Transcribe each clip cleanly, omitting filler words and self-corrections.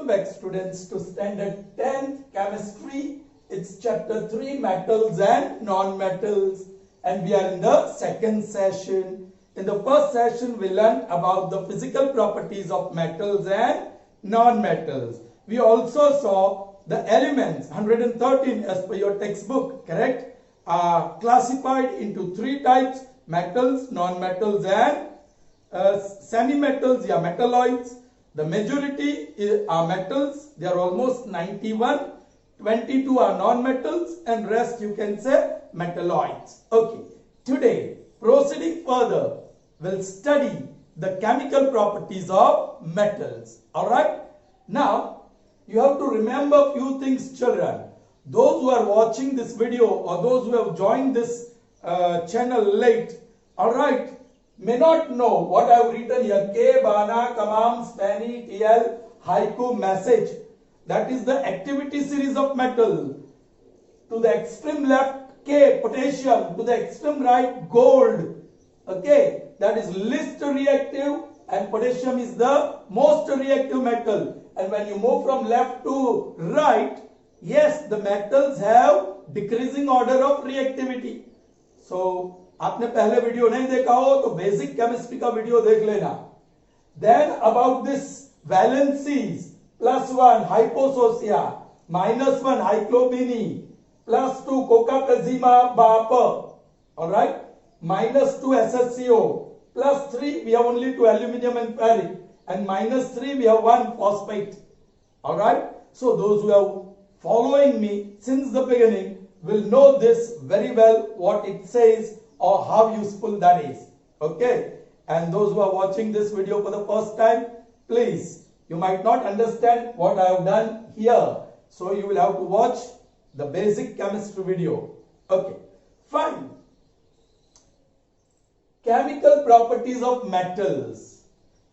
Welcome back students to standard 10th chemistry. It's chapter 3 metals and non-metals and we are in the second session. In the first session we learned about the physical properties of metals and non-metals. We also saw the elements 113 as per your textbook, correct, are classified into three types: metals, non-metals and semi-metals, metalloids. The majority are metals, they are almost 91, 22 are non-metals and rest you can say metalloids. Okay, today proceeding further, we'll study the chemical properties of metals. Alright, now you have to remember few things, children. Those who are watching this video or those who have joined this channel late, alright, may not know what I have written here. K, Bana, Kamam, Spani, TL, Haiku, Message. That is the activity series of metal. To the extreme left, K, potassium. To the extreme right, gold. Okay, that is least reactive and potassium is the most reactive metal. And when you move from left to right, yes, the metals have decreasing order of reactivity. So, आपने पहले video नहीं देखा हो तो basic chemistry का video देख लेना. Then about this valencies, +1 hyposocia, -1 hyclobini, +2 cocaprazima vapor, alright, -2 SSCO, +3 we have only 2 aluminium and ferric, and -3 we have 1 phosphate. Alright, so those who are following me since the beginning will know this very well, what it says or how useful that is. Okay, and those who are watching this video for the first time, please, you might not understand what I have done here, so you will have to watch the basic chemistry video. Okay, fine. Chemical properties of metals.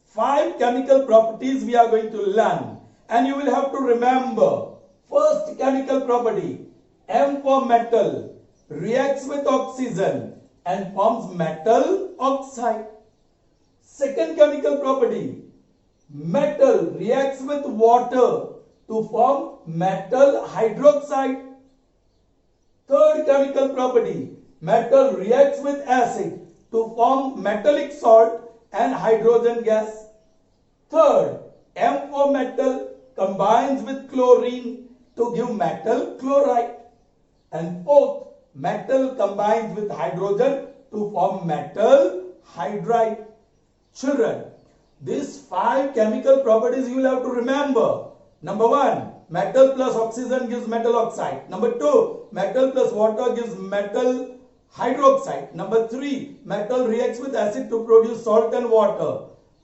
5 chemical properties we are going to learn, and you will have to remember. First chemical property, M for metal, reacts with oxygen and forms metal oxide. Second chemical property, metal reacts with water to form metal hydroxide. Third chemical property, metal reacts with acid to form metallic salt and hydrogen gas. Third, M for metal combines with chlorine to give metal chloride. And fourth, metal combines with hydrogen to form metal hydride. Children, these 5 chemical properties you will have to remember. Number 1, metal plus oxygen gives metal oxide. Number 2, metal plus water gives metal hydroxide. Number 3, metal reacts with acid to produce salt and water.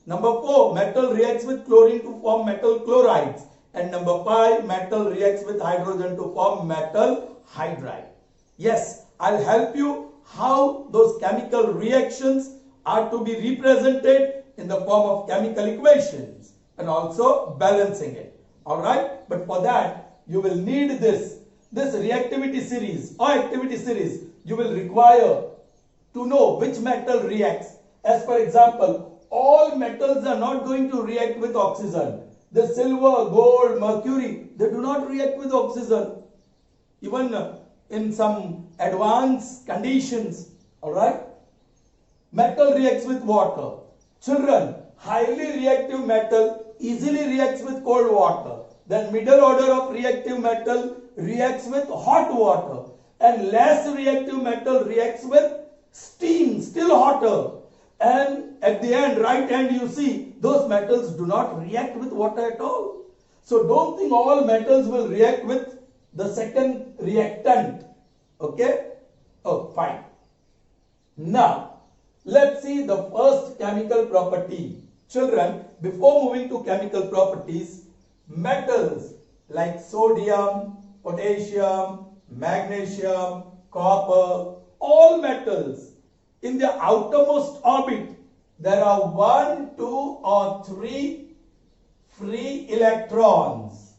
Number 4, metal reacts with chlorine to form metal chlorides. And number 5, metal reacts with hydrogen to form metal hydride. Yes, I'll help you how those chemical reactions are to be represented in the form of chemical equations and also balancing it. Alright, but for that you will need this reactivity series or activity series. You will require to know which metal reacts. As for example, all metals are not going to react with oxygen. The silver, gold, mercury, they do not react with oxygen. Even in some advanced conditions, alright? Metal reacts with water. Children, highly reactive metal easily reacts with cold water. Then middle order of reactive metal reacts with hot water. And less reactive metal reacts with steam, still hotter. And at the end, right hand, you see, those metals do not react with water at all. So don't think all metals will react with the second reactant. Okay? Oh, fine. Now, let's see the first chemical property. Children, before moving to chemical properties, metals like sodium, potassium, magnesium, copper, all metals, in their outermost orbit, there are 1, 2 or 3 free electrons.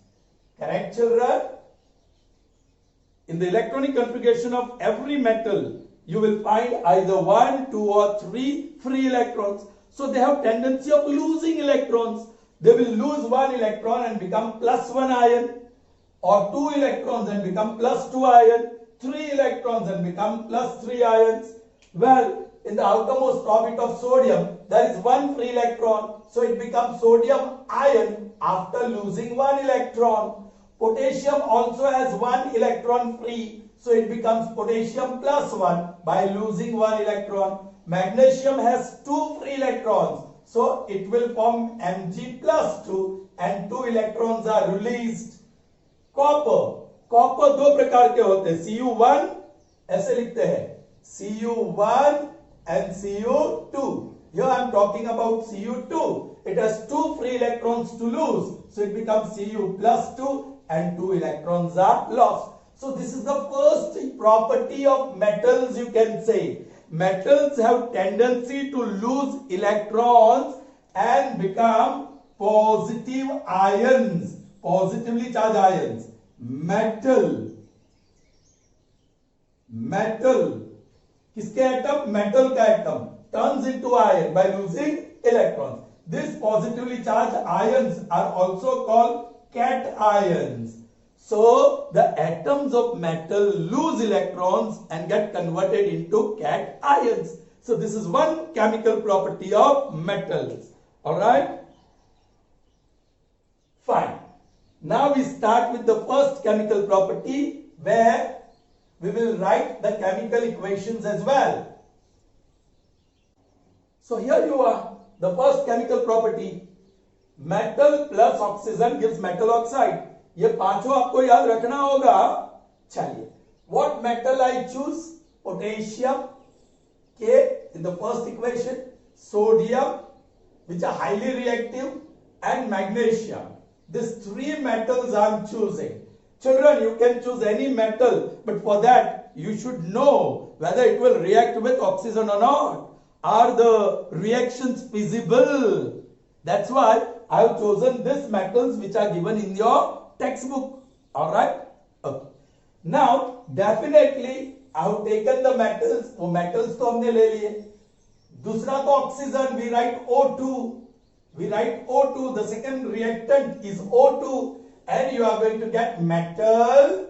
Correct, children? In the electronic configuration of every metal, you will find either 1, 2 or 3 free electrons. So they have tendency of losing electrons. they will lose one electron and become plus one ion, or two electrons and become plus two ion, three electrons and become plus three ions. Well, in the outermost orbit of sodium, there is one free electron, so it becomes sodium ion after losing one electron. Potassium also has one electron free, so it becomes potassium plus one by losing one electron. Magnesium has two free electrons, so it will form Mg plus 2 and two electrons are released. Copper दो प्रकार के होते हैं, Cu1 ऐसे लिखते हैं, Cu1 and Cu2. Here I am talking about Cu2. It has two free electrons to lose, so it becomes Cu plus 2 and two electrons are lost. So this is the first property of metals, you can say. Metals have tendency to lose electrons and become positive ions, positively charged ions. Metal किसके atom? Metal का atom turns into iron by losing electrons. These positively charged ions are also called cations. So the atoms of metal lose electrons and get converted into cations. So this is one chemical property of metals. All right? Fine. Now we start with the first chemical property, where we will write the chemical equations as well. So here you are, the first chemical property, metal plus oxygen gives metal oxide. ये पांचों आपको याद रखना होगा. चलिए, what metal I choose? Potassium, K in the first equation, sodium, which are highly reactive, and magnesium. These three metals I am choosing. Children, you can choose any metal, but for that you should know whether it will react with oxygen or not. Are the reactions feasible? That's why I have chosen these metals which are given in your textbook. All right? Okay. Now, definitely I have taken the metals. वो metals तो हमने ले लिए. दूसरा तो oxygen, we write O2. We write O2, the second reactant is O2, and you are going to get metal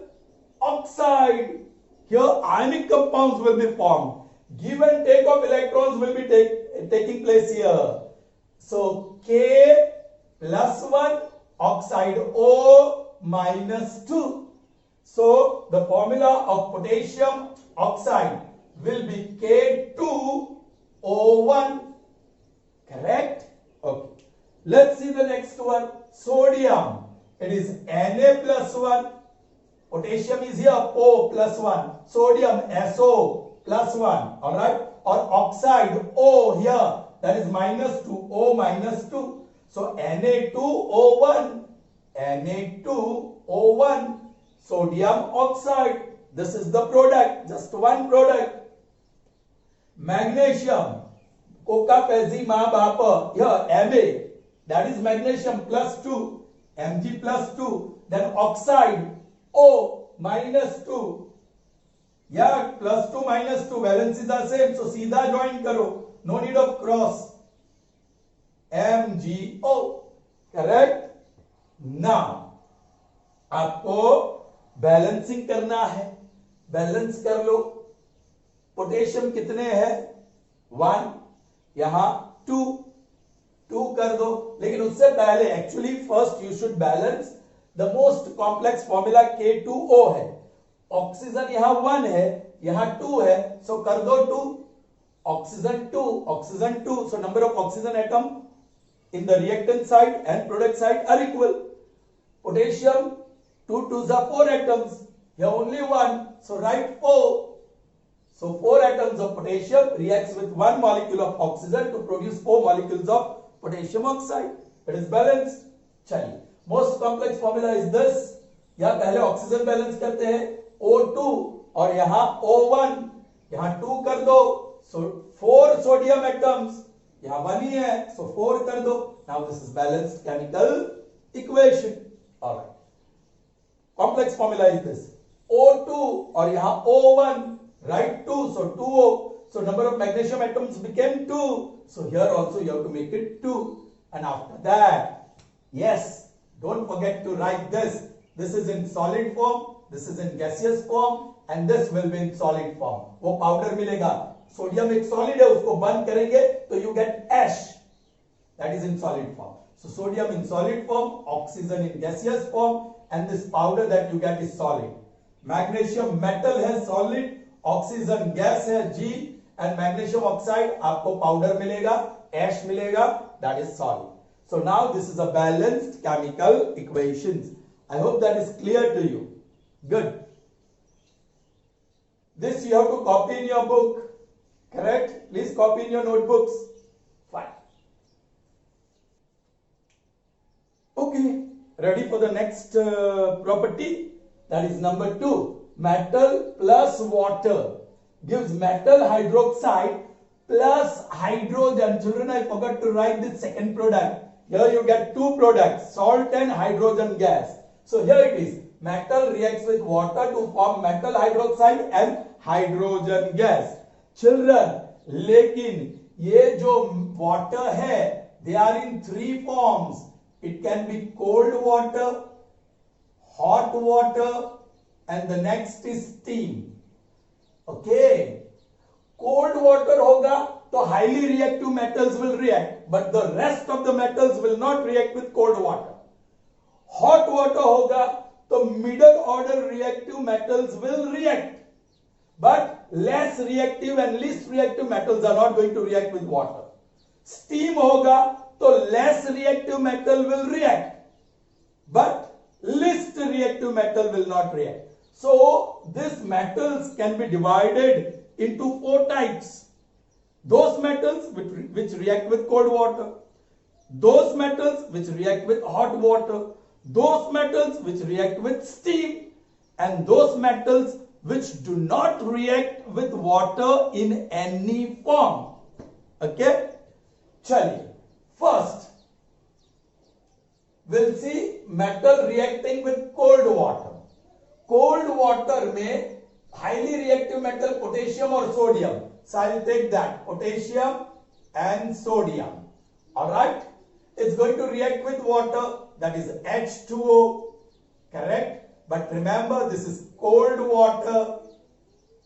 oxide. Here ionic compounds will be formed. Give and take of electrons will be taking place here. So K plus 1, oxide O minus 2. So the formula of potassium oxide will be K2O1. Correct? Okay. Let's see the next one. Sodium. It is Na plus 1. Potassium is here O plus 1. Sodium So plus 1. Alright. Or oxide O here. That is minus 2. O minus 2. So Na2O1. Na2O1. Sodium oxide. This is the product. Just one product. Magnesium. Coca, Pezzi, Ma, Bapa. Here Ma. That is magnesium plus 2, Mg plus 2, then oxide O minus 2. Yeah, plus 2 minus 2, valencies are same, so सीधा join करो, no need of cross. MgO, correct? Now, आपको balancing करना है, balance कर लो. Potassium कितने हैं? 1, यहां 2 कर दो. लेकिन उससे पहले actually first you should balance the most complex formula K2O है. ऑक्सीजन यहां 1 है, यहां 2 है, सो कर दो 2. Oxygen 2, so number of oxygen atom in the reactant side and product side are equal. Potassium 2 2s are 4 atoms, here only 1, so write 4. So 4 atoms of potassium reacts with 1 molecule of oxygen to produce 4 molecules of potassium oxide. It is balanced. चलिए, most complex formula is this. यहाँ पहले oxygen balance करते हैं, O2 और यहाँ O1, यहाँ 2 कर दो, so 4 sodium atoms, यहाँ 1 ही है, so 4 कर दो. Now this is balanced chemical equation. Alright. Complex formula is this. O2 और यहाँ O1, write 2, so 2O. So number of magnesium atoms became 2. So here also you have to make it 2. And after that, Yes, don't forget to write this. This is in solid form, this is in gaseous form, and this will be in solid form. वो powder मिलेगा. Sodium एक solid है, उसको burn करेंगे तो you get ash. That is in solid form. So sodium in solid form, oxygen in gaseous form, and this powder that you get is solid. Magnesium metal है solid, oxygen gas है G, and magnesium oxide आपको powder मिलेगा, ash मिलेगा, that is solid. So now this is a balanced chemical equations. I hope that is clear to you. Good. This you have to copy in your book. Correct? Please copy in your notebooks. Fine. Okay. Ready for the next property? That is number 2. Metal plus water gives metal hydroxide plus hydrogen. Children, I forgot to write this second product. Here you get two products, salt and hydrogen gas. So here it is. Metal reacts with water to form metal hydroxide and hydrogen gas. Children, लेकिन ये जो water है, they are in three forms. It can be cold water, hot water, and the next is steam. Okay. Cold water होगा तो highly reactive metals will react, but the rest of the metals will not react with cold water. Hot water होगा तो middle order reactive metals will react, but less reactive and least reactive metals are not going to react with water. Steam होगा तो less reactive metal will react, but least reactive metal will not react. So these metals can be divided into four types. Those metals which react with cold water, those metals which react with hot water, those metals which react with steam, and those metals which do not react with water in any form. Okay? Chaliye. First, we'll see metal reacting with cold water. Cold water में highly reactive metal potassium or sodium. So I'll take that, potassium and sodium. Alright? It's going to react with water, that is H2O. Correct? But remember, this is cold water.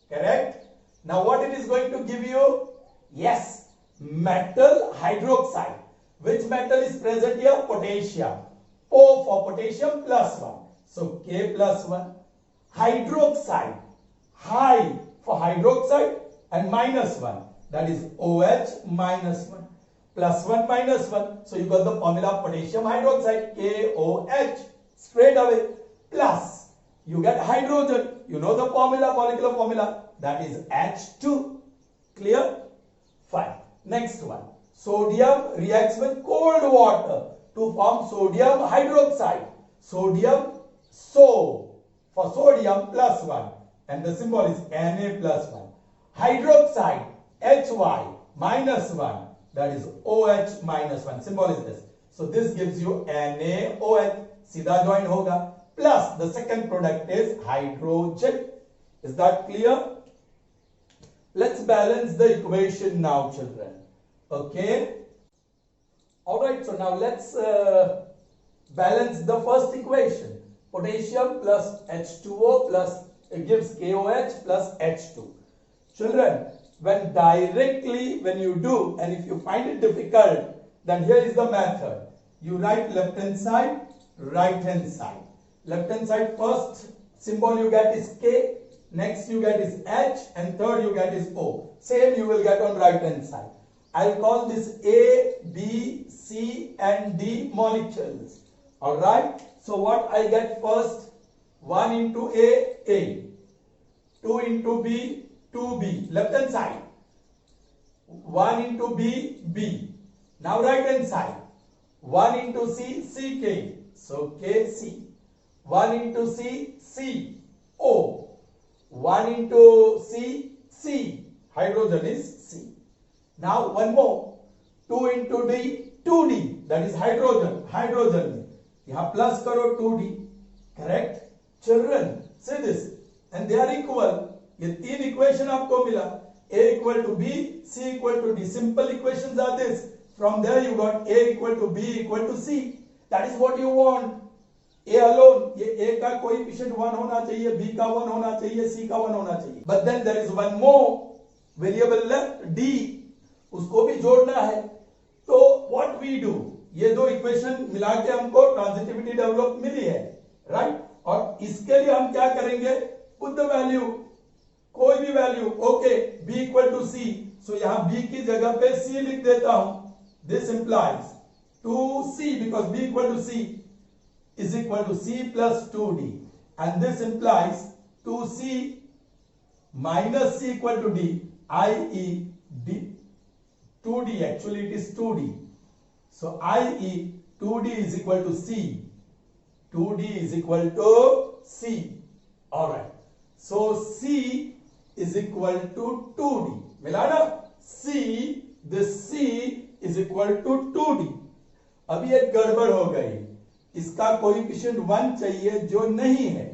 Correct? Now what it is going to give you? Yes, metal hydroxide. Which metal is present here? Potassium. O for potassium plus 1. So K plus 1. Hydroxide. High for hydroxide and minus 1. That is OH minus 1. Plus 1 minus 1. So you got the formula potassium hydroxide, KOH. Straight away. Plus, you get hydrogen. You know the formula, molecular formula. That is H2. Clear? Fine. Next one. Sodium reacts with cold water to form sodium hydroxide. Sodium So for sodium plus 1. And the symbol is Na plus 1. Hydroxide Hy minus 1. That is OH minus 1. Symbol is this. So this gives you NaOH. सीधा join होगा. Plus the second product is hydrogen. Is that clear? Let's balance the equation now, children. Okay. Alright, so now let's balance the first equation. Potassium plus H2O plus it gives KOH plus H2. Children, when you do, and if you find it difficult, then here is the method. You write left hand side, right hand side. Left hand side, first symbol you get is K, next you get is H, and third you get is O. Same you will get on right hand side. I'll call this A, B, C and D molecules. Alright, so what I get first? 1 into A, 2 into B, 2B, left hand side. 1 into B, B. Now right hand side. 1 into C, CK. So KC. 1 into C, C, O. 1 into C, C. Hydrogen is C. Now one more. 2 into D, 2D. That is hydrogen. Hydrogen. यहाँ plus करो 2D. Correct? Children, say this. And they are equal. ये तीन equation आपको मिला. A equal to B, C equal to D. Simple equations are this. From there you got A equal to B equal to C. That is what you want. A alone, ये ए का coefficient 1 होना चाहिए, B का 1 होना चाहिए, सी का 1 होना चाहिए. But then there is one more variable left, D, उसको भी जोड़ना है. तो व्हाट वी डू, ये दो इक्वेशन मिला के हमको ट्रांजिटिविटी डेवलप मिली है, राइट. और इसके लिए हम क्या करेंगे, पुट द वैल्यू, कोई भी value. Okay, b equal to C, so यहां b की जगह पे c लिख देता हूं. This implies 2c because b equal to c is equal to c plus 2d, and this implies 2c minus c equal to d, i.e. d 2d, actually it is 2d, so i.e. 2d is equal to c, 2d is equal to c. All right, so c is equal to 2d, मिला ना, c, this c is equal to 2d. अभी एक गड़बड़ हो गई, इसका coefficient 1 चाहिए जो नहीं है,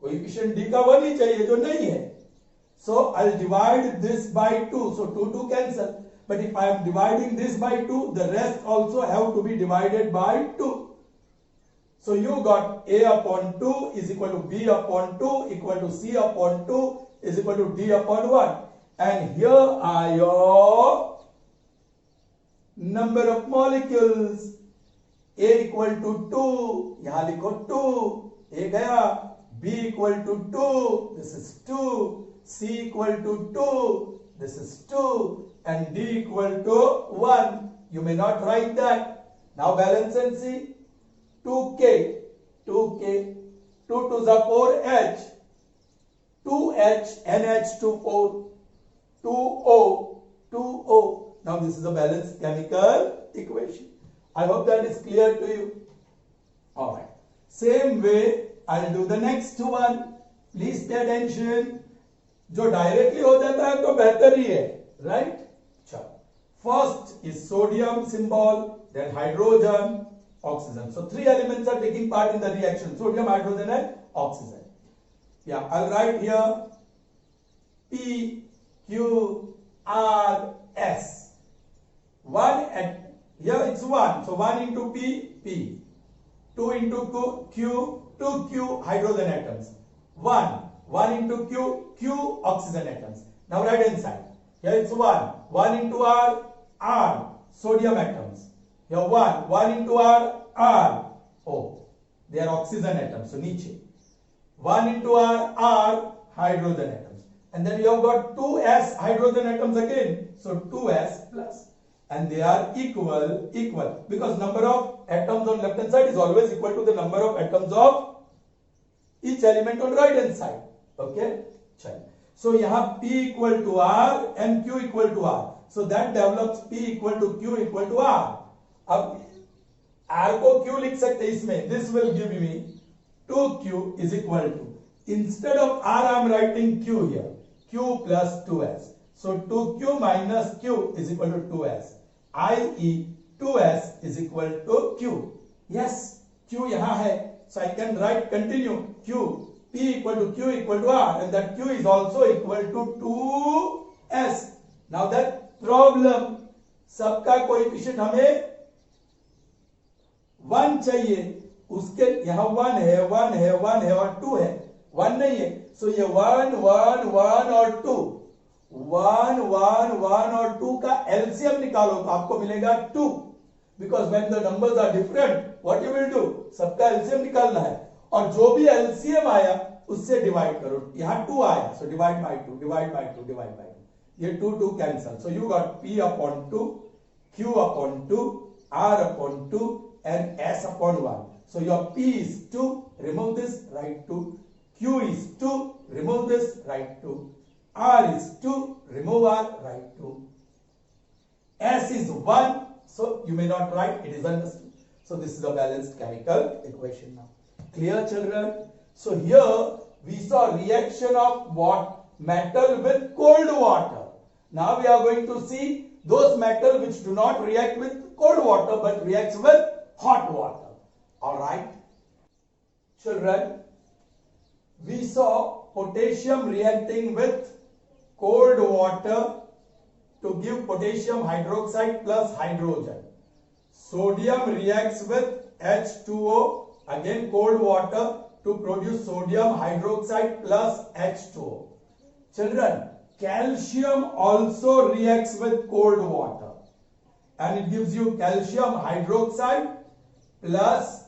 कोएफिशिएंट डी का 1 ही चाहिए जो नहीं है. So I will divide this by 2, so 2 cancel. But if I am dividing this by 2, the rest also have to be divided by 2. So you got a upon 2 is equal to b upon 2 equal to c upon 2 is equal to d upon 1, and here are your number of molecules. a equal to 2, यहां लिखो 2, a गया. b equal to 2, this is 2. c equal to 2, this is 2, and d equal to 1. You may not write that. Now balance and see. 2k, 2 to the 4h, 2h, NH24, 2o, 2o. Now this is a balanced chemical equation. I hope that is clear to you. All right. Same way, I'll do the next one. Please pay attention. जो directly हो जाता है तो बेहतर ही है, right? चलो. First is sodium symbol, then hydrogen, oxygen. So 3 elements are taking part in the reaction: sodium, hydrogen, and oxygen. Yeah, I'll write here P, Q, R, S. 1 at here it's 1, so 1 into P, P. 2 into Q, 2Q hydrogen atoms. 1 into Q, Q oxygen atoms. Now right hand side. Here it's 1 into R, R sodium atoms. Here 1 into R, R. Oh, they are oxygen atoms. So niche. 1 into R, R hydrogen atoms. And then you have got 2s hydrogen atoms again. So 2s plus. And they are equal because number of atoms on left hand side is always equal to the number of atoms of each element on right hand side. Okay, चलिए. So यहाँ P equal to R and Q equal to R. So that develops P equal to Q equal to R. अब R को Q लिख सकते हैं इसमें. This will give me 2Q is equal to, instead of R I am writing Q here, Q plus 2S. So 2Q minus Q is equal to 2S. i.e. 2s is equal to q. Yes, q यहां है, so I can write continue q, p equal to q equal to r, and that q is also equal to 2s. Now that problem, सबका coefficient हमें 1 चाहिए, उसके यहां 1 है, 1 है, 1 है और 2 है, 1 नहीं है. So ये 1 1 1 और 2, 1 1 1 और 2 का एलसीएम निकालो तो आपको मिलेगा 2. Because when the numbers are different, what you will do, सबका एलसीएम निकालना है और जो भी एलसीएम आया उससे डिवाइड करो. यहां 2 आया, so divide by 2, divide by 2, divide by 2. ये 2 2 cancel. So you got p upon 2, q upon 2, r upon 2 and s upon 1. So your p is 2, remove this, write 2. q is 2, remove this, write 2. R is 2, remove R, write 2. S is 1, so you may not write, it is understood. So this is a balanced chemical equation now. Clear, children? So here we saw reaction of what? Metal with cold water. Now we are going to see those metals which do not react with cold water but reacts with hot water. All right, children, we saw potassium reacting with cold water to give potassium hydroxide plus hydrogen. Sodium reacts with H2O, again cold water, to produce sodium hydroxide plus H2O. Children, calcium also reacts with cold water and it gives you calcium hydroxide plus,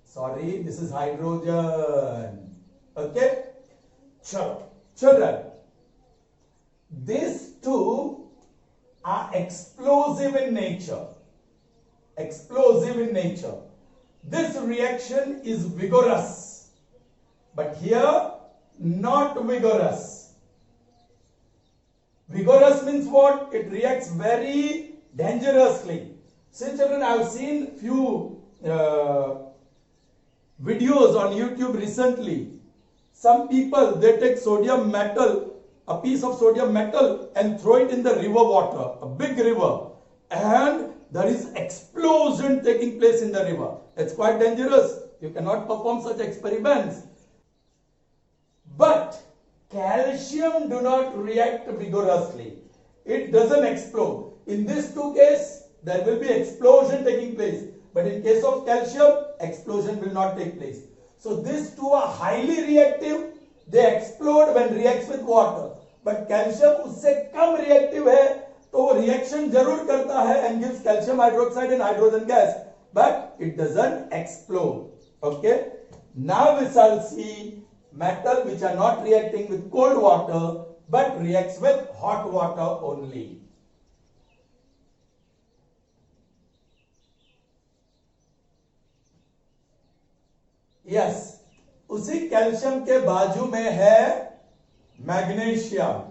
sorry, this is hydrogen. Okay? Children, these two are explosive in nature. Explosive in nature. This reaction is vigorous, but here not vigorous. Vigorous means what? It reacts very dangerously. See children, I have seen few videos on YouTube recently. Some people, they take sodium metal, a piece of sodium metal, and throw it in the river water, a big river, and there is explosion taking place in the river. It's quite dangerous. You cannot perform such experiments. But calcium do not react vigorously. It doesn't explode. In these two cases, there will be explosion taking place. But in case of calcium, explosion will not take place. So these two are highly reactive. They explode when reacts with water. But calcium उससे कम reactive है, तो वो reaction जरूर करता है and gives calcium hydroxide and hydrogen gas. But it doesn't explode. Okay? Now we shall see metal which are not reacting with cold water but reacts with hot water only. Yes, उसी calcium के बाजू में है magnesium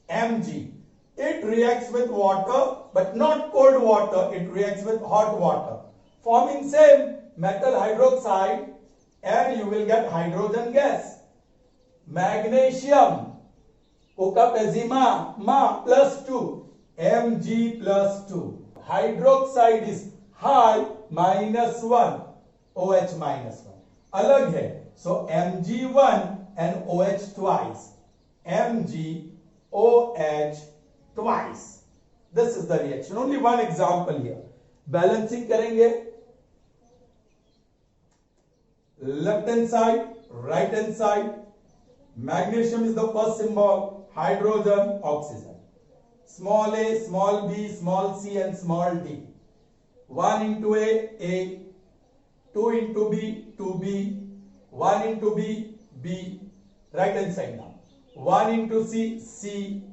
Mg. It reacts with water but not cold water. It reacts with hot water, forming same metal hydroxide, and you will get hydrogen gas. Magnesium, Ma plus 2, Mg plus 2. Hydroxide is high minus 1, OH minus 1. अलग है. So Mg1 and OH twice. Mg, OH twice. This is the reaction. Only one example here. Balancing करेंगे. Left hand side, right hand side. Magnesium is the first symbol. Hydrogen, oxygen. Small a, small b, small c and small d. 1 into A. 2 into B, 2B. 1 into B, B. Right hand side now. 1 into C, C.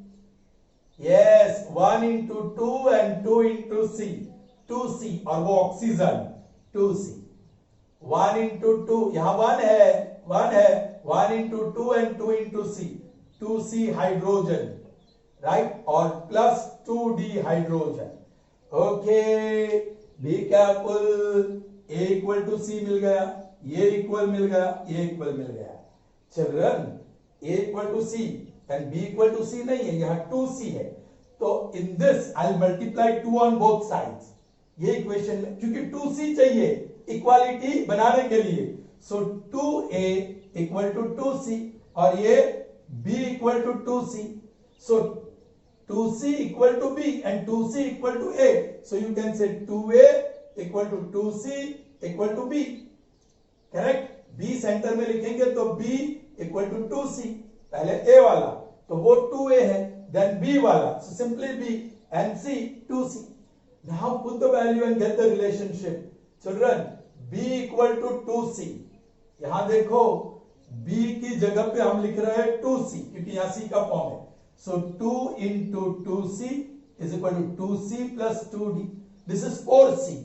Yes, 1 into 2 and 2 into C. 2C और वो oxygen 2C. 1 into 2 यहाँ 1 है 1 into 2 and 2 into C. 2C hydrogen, right, और plus 2D hydrogen. Okay, be careful. A equal to C मिल गया, ये equal मिल गया, ये इक्वल मिल गया. Children, A equal to C and B equal to C नहीं है, यहाँ 2C है. तो in this I will multiply 2 on both sides. ये इक्वेशन में क्योंकि 2C चाहिए इक्वालिटी बनाने के लिए, सो 2A इक्वल टू 2C और ये B equal to 2C. So 2C equal to B and 2C equal to A. So you can say 2A equal to 2C equal to B. Correct. B centre में लिखेंगे तो B equal to 2C. पहले A वाला तो वो 2A है, then B वाला, so simply B and C 2C. Now put the value and get the relationship. Children, B equal to 2C. यहां देखो B की जगह पे हम लिख रहे हैं 2C क्योंकि यहां C का फॉर्म है. So 2 into 2C is equal to 2C plus 2D. This is 4C.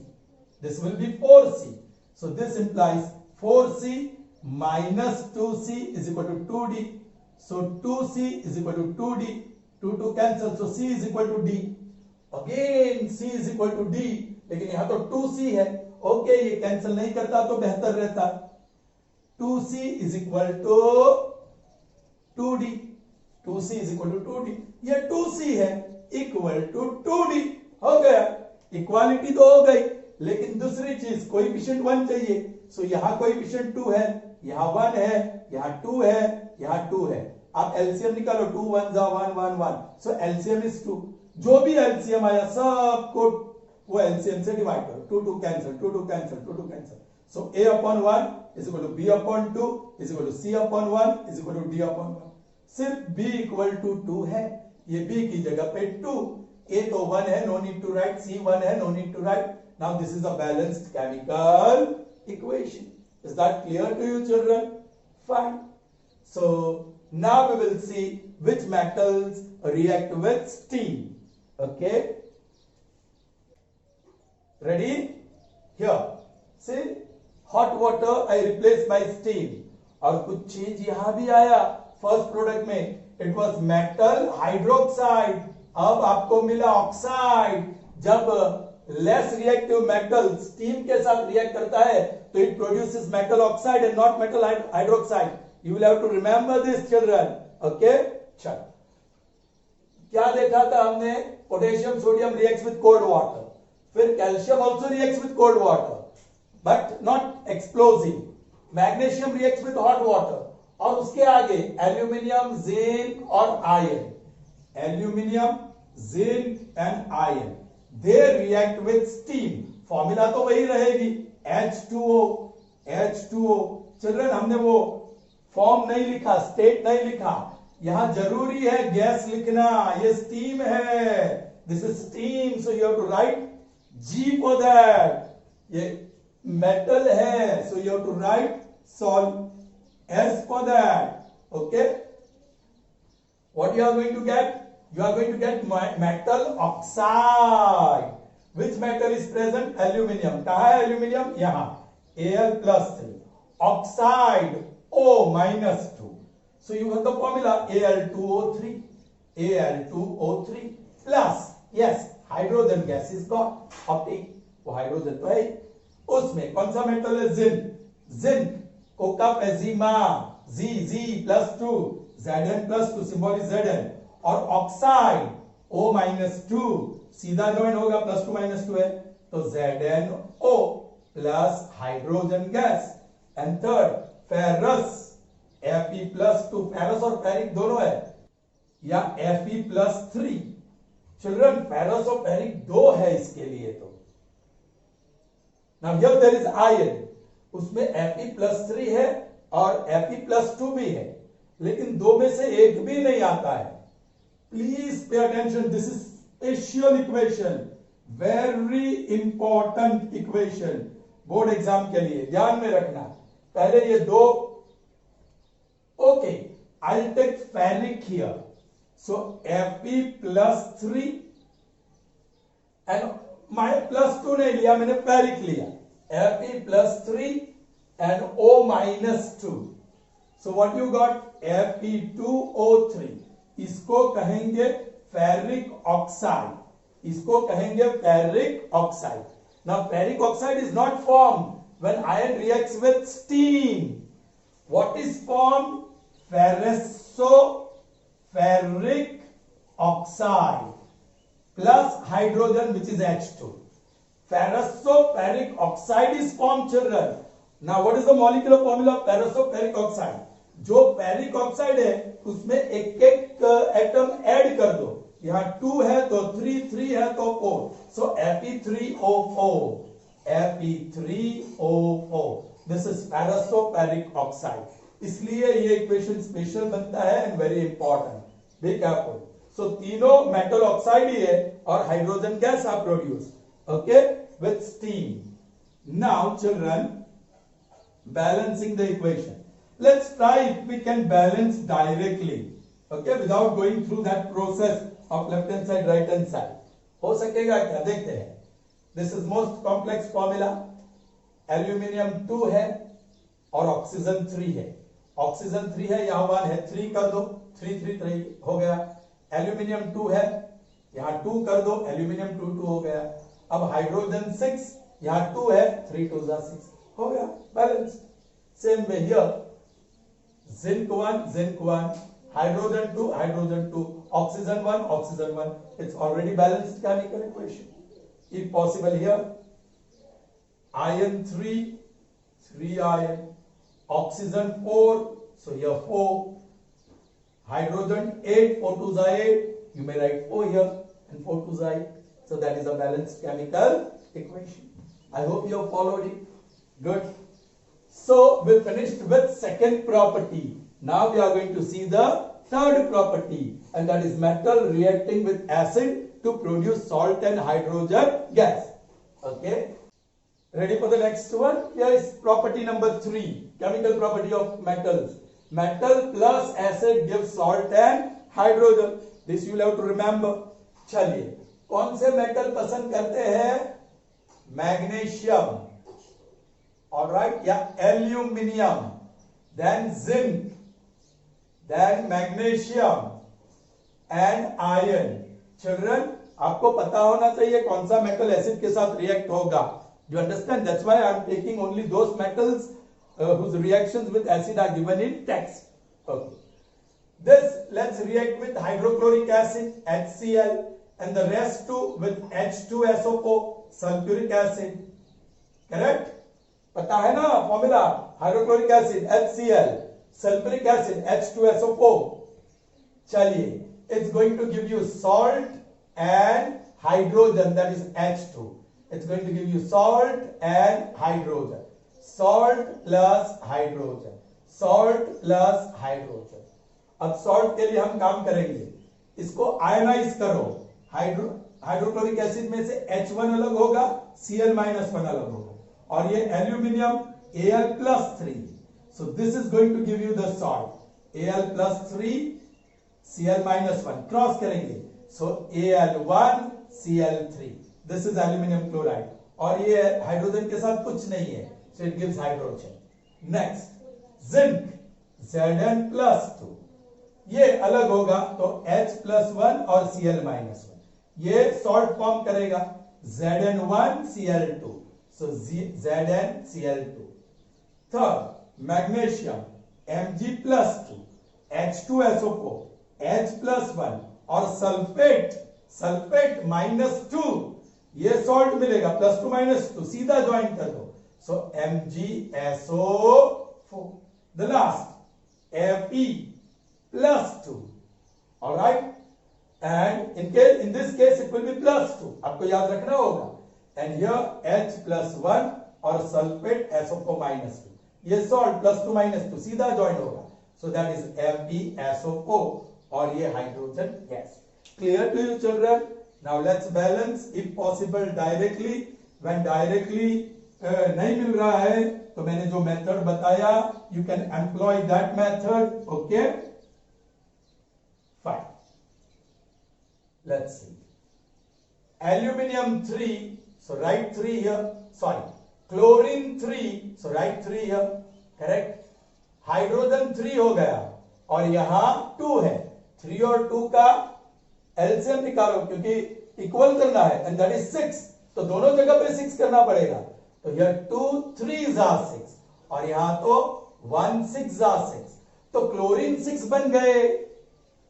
This will be 4C. So this implies 4C minus 2C is equal to 2D. So 2C is equal to 2D. 2 cancel. So C is equal to D. Again C is equal to D. लेकिन यहाँ तो 2C है. Okay, ये cancel नहीं करता तो बेहतर रहता. 2C is equal to 2D. 2C is equal to 2D. ये 2C है equal to 2D. हो गया. इक्वालिटी तो हो गई, लेकिन दूसरी चीज कोएफिशिएंट 1 चाहिए. सो यहाँ कोएफिशिएंट 2 है, यहाँ 1 है, यहाँ 2 है, यहाँ 2 है. आप एलसीएम निकालो. 2 1 जा 1 1 1. सो एलसीएम इज 2. जो भी एलसीएम आया सबको वो एलसीएम से डिवाइड करो, 2 2 cancel, 2 2 cancel, 2 2 cancel, so a upon 1 is equal to b upon 2 is equal to c upon 1 is equal to d upon 1. सिर्फ b इक्वल टू 2 है, ये b की जगह पे 2, a तो 1 है, no need to write, c 1 है, no need to write. Now this is a balanced chemical equation. Is that clear to you, children? Fine. So now we will see which metals react with steam. Okay? Ready? Here. See, hot water I replaced by steam. और कुछ चीज यहां भी आया first product में. It was metal hydroxide. अब आपको मिला ऑक्साइड. जब लेस रिएक्टिव मेटल स्टीम के साथ रिएक्ट करता है तो it produces metal oxide and not metal hydroxide. You will have to remember this children. Okay, चल क्या देखा था हमने? Potassium sodium reacts with cold water, फिर calcium also reacts with cold water but not explosive. Magnesium reacts with hot water, और उसके आगे aluminium, zinc और iron. Aluminium, zinc and iron they react with steam. Formula तो वही रहेगी, H2O. Children हमने वो फॉर्म नहीं लिखा, स्टेट नहीं लिखा. यहां जरूरी है गैस लिखना. ये स्टीम है, this is steam, so you have to write G for that. ये मेटल है, so you have to write S for that. Okay, what you are going to get? You are going to get metal oxide. Which metal is present? Aluminium. कहाँ है aluminium? यहाँ. Al+3. Oxide O -2. So you have the formula Al2O3. Al2O3 plus, yes, hydrogen gas is got. Optic. वो hydrogen तो है. उसमें कौन सा metal है? जिंक. को कप है Zma. Z+2. Zn+2. Symbol is Zn. और ऑक्साइड O-2 सीधा ज्वाइन होगा, +2 -2 है तो ZnO plus hydrogen gas. And third ferrous Fe+2. Ferrous और फेरिक दोनों है, या Fe+3. चिल्ड्रन फेरस और फेरिक 2 है इसके लिए. तो now here there is iron, उसमें Fe+3 है और Fe+2 भी है, लेकिन दो में से एक भी नहीं आता है. Please pay attention. This is special equation, very important equation. Board exam के लिए ध्यान में रखना. पहले ये दो. Okay, I'll take ferric here. So Fe+3 and my +2 नहीं लिया, मैंने फेरिक लिया. Fe+3 and O-2. So what you got? Fe2O3. इसको कहेंगे फेरिक ऑक्साइड. इसको कहेंगे ferric oxide. Now ferric oxide is not form when iron reacts with steam. What is form? Ferroso ferric oxide plus hydrogen which is H2. Ferroso ferric oxide is form children. Now what is the molecular formula of ferroso ferric oxide? जो ferric oxide है उसमें एक एक atom add कर दो. यहां 2 है तो 3, 3 है तो 4. So Fe3O4. Fe3O4. This is ferrosoferric oxide. इसलिए ये इक्वेशन स्पेशल बनता है and very important. Be careful. So तीनों मेटल ऑक्साइड ही है और hydrogen gas are produce. Okay, with steam. Now children, balancing the equation. Let's try if we can balance directly, okay, without going through that process of left hand side, right hand side. हो सकेगा क्या? देखते हैं. This is most complex formula. Aluminium 2 है और oxygen 3 है. Oxygen 3 है, यहाँ 1 है, 3 कर दो, 3 3 3 हो गया. एल्यूमिनियम 2 है, यहाँ 2 कर दो, एल्यूमिनियम 2 2 हो गया. अब हाइड्रोजन 6, यहाँ 2 है, 3 2 6 हो गया. Balance. Same way here, Zinc 1, hydrogen 2, oxygen 1. It's already balanced chemical equation. If possible here, iron 3 iron, oxygen 4, so here 4, hydrogen 8, 4 2s are 8, you may write 4 here and 4 2s are 8. So that is a balanced chemical equation. I hope you have followed it. Good. So we finished with second property. Now we are going to see the third property, and that is metal reacting with acid to produce salt and hydrogen gas. Okay. Ready for the next one? Here is property number 3, chemical property of metals. Metal plus acid gives salt and hydrogen. This you will have to remember. चलिए, कौन से metal पसंद करते हैं? Magnesium, alright, या aluminium, then zinc, then magnesium and iron. Children, आपको पता होना चाहिए कौन सा मेटल एसिड के साथ रिएक्ट होगा. You understand? That's why I am taking only those metals whose reactions with acid are given in text. Okay. This, let's react with hydrochloric acid, HCl, and the rest too with H2SO4, sulfuric acid. Correct? पता है ना formula? Hydrochloric acid HCl, sulfuric acid H2SO4. चलिए, it's going to give you salt and hydrogen, that is H2. It's going to give you salt and hydrogen. Salt plus hydrogen. Salt plus hydrogen. अब salt के लिए हम काम करेंगे. इसको ionise करो. Hydrochloric acid में से H1 अलग होगा, Cl minus 1 अलग होगा. और ये aluminium Al plus 3. So this is going to give you the salt. Al plus 3, Cl minus 1. Cross करेंगे. So Al1, Cl3. This is aluminium chloride. और ये हाइड्रोजन के साथ कुछ नहीं है. So it gives hydrogen. Next, zinc, Zn plus 2. ये अलग होगा तो H plus 1 और Cl minus 1. ये salt form करेगा. Zn1, Cl2. So Zn, Cl2. Third, magnesium, Mg plus 2, H2SO4, H plus 1 और सल्फेट minus 2. ये सॉल्ट मिलेगा प्लस 2 माइनस 2 सीधा ज्वाइन कर दो. सो MgSO4. The last Fe plus 2. Alright, and in this case it will be plus 2. आपको याद रखना होगा. एंड हियर H plus 1 और सल्फेट SO4 minus 2. ये सॉल्ट प्लस 2 माइनस 2 सीधा ज्वाइन होगा. सो दैट इज FeSO4 और ये hydrogen gas. Clear to you children? Now let's balance if possible directly. When directly नहीं मिल रहा है तो मैंने जो मेथड बताया you can employ that method. Okay, fine. Let's see. Aluminium 3, so write 3 here. Sorry, chlorine 3, so write 3 here. Correct. Hydrogen 3 हो गया और यहां 2 है. 3 और 2 का एलसीएम निकालो क्योंकि इक्वल करना है एंड दैट इज 6. तो दोनों जगह पे 6 करना पड़ेगा. तो हियर 2 3s are 6 और यहां तो 1 6 are 6. तो क्लोरीन 6 बन गए.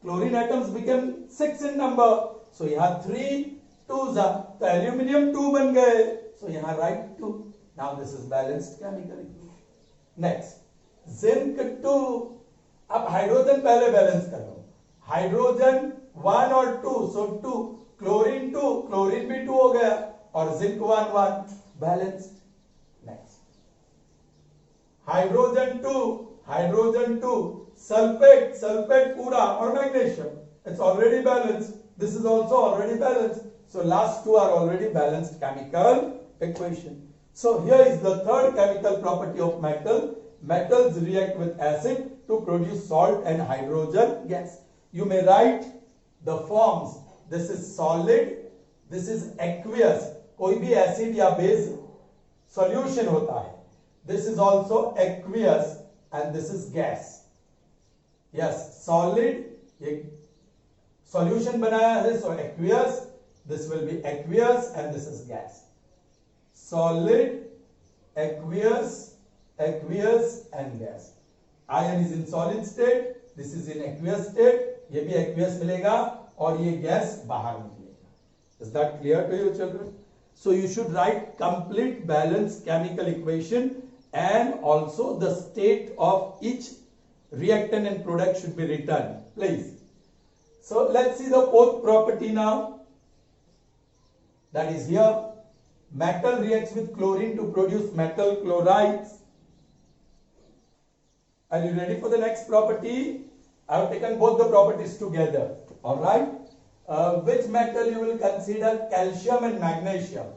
क्लोरीन एटम्स बिकम 6 इन नंबर. सो यहां 3 2s are. तो एल्यूमिनियम 2 बन गए. सो यहां right 2. Now this is balanced chemical equation. Next, zinc 2. अब हाइड्रोजन पहले बैलेंस कर लो. हाइड्रोजन 1 और 2, सो 2. क्लोरीन 2, क्लोरीन भी 2 हो गया और zinc 1 1 balance. Next, hydrogen 2, sulphate पूरा और magnesium. It's already balanced. This is also already balanced. So last 2 are already balanced chemical equation. So here is the third chemical property of metal. Metals react with acid to produce salt and hydrogen gas. You may write the forms. This is solid, this is aqueous. कोई भी acid या base solution होता है. This is also aqueous and this is gas. Yes, solid, एक solution बनाया है, so aqueous. This will be aqueous and this is gas. Solid, aqueous and gas. Iron is in solid state, this is in aqueous state. ये भी aqueous मिलेगा और ये gas बाहर निकलेगा. Is that clear to you children? So you should write complete balanced chemical equation and also the state of each reactant and product should be written, please. So let's see the fourth property now. That is here, metal reacts with chlorine to produce metal chlorides. Are you ready for the next property? I have taken both the properties together. Alright. Which metal you will consider? Calcium and magnesium.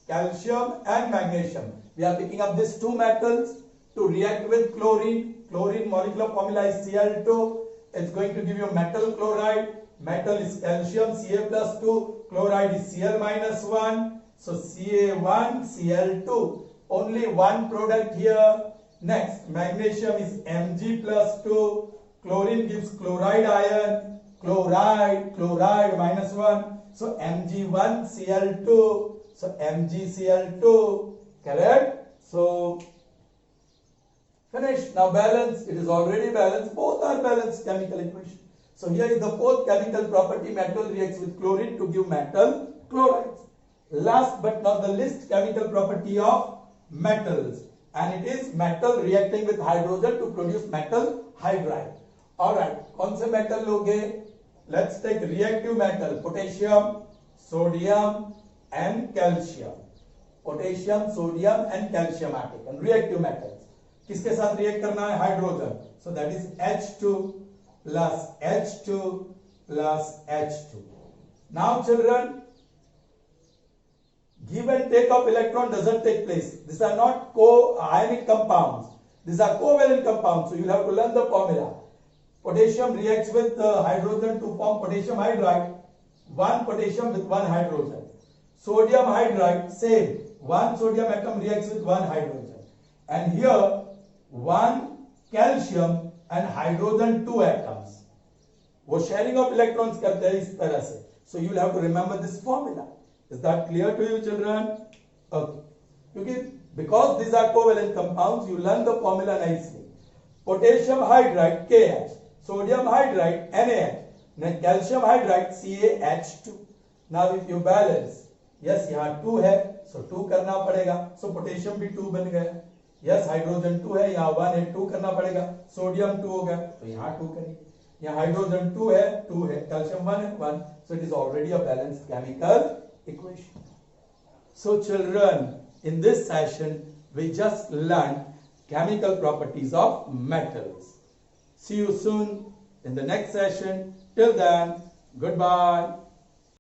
Calcium and magnesium. We are picking up these two metals to react with chlorine. Chlorine molecular formula is Cl2. It's going to give you metal chloride. Metal is calcium, Ca plus 2. Chloride is Cl minus 1. So Ca1, Cl2. Only one product here. Next, magnesium is Mg plus 2. Chlorine gives chloride ion. Chloride minus 1. So Mg1, Cl2. So MgCl2. Correct? So finished. Now balance. It is already balanced. Both are balanced chemical equation. So here is the fourth chemical property. Metal reacts with chlorine to give metal chlorides. Last but not the least chemical property of metals. And it is metal reacting with hydrogen to produce metal hydride. Alright. कौन से metal लोगे? Let's take reactive metal. Potassium, sodium and calcium. Potassium, sodium and calcium are taken. Reactive metals. किसके साथ react करना है? Hydrogen. So that is H2 plus H2 plus H2. Now children, give and take of electron doesn't take place. These are not co-ionic compounds. These are covalent compounds. So you have to learn the formula. Potassium reacts with hydrogen to form potassium hydride. One potassium with one hydrogen. Sodium hydride, same. One sodium atom reacts with one hydrogen. And here, one calcium and hydrogen, two atoms. वो sharing of electrons करते हैं इस तरह से. So you will have to remember this formula. Is that clear to you, children? Okay. Because these are covalent compounds, you learn the formula nicely. Potassium hydride, KH. Sodium hydride, NaH. Then calcium hydride, CaH2. Now if you balance, yes, यहाँ 2 है, so 2 करना पड़ेगा. So potassium भी 2 बन गया. Yes, hydrogen 2 है, यहाँ 1 है, 2 करना पड़ेगा. Sodium 2 हो गया, तो यहाँ 2 करेंगे. यहाँ hydrogen 2 है, 2 है. Calcium 1 है, 1. So it is already a balanced chemical equation. So children, in this session, we just learned chemical properties of metals. See you soon in the next session. Till then, goodbye.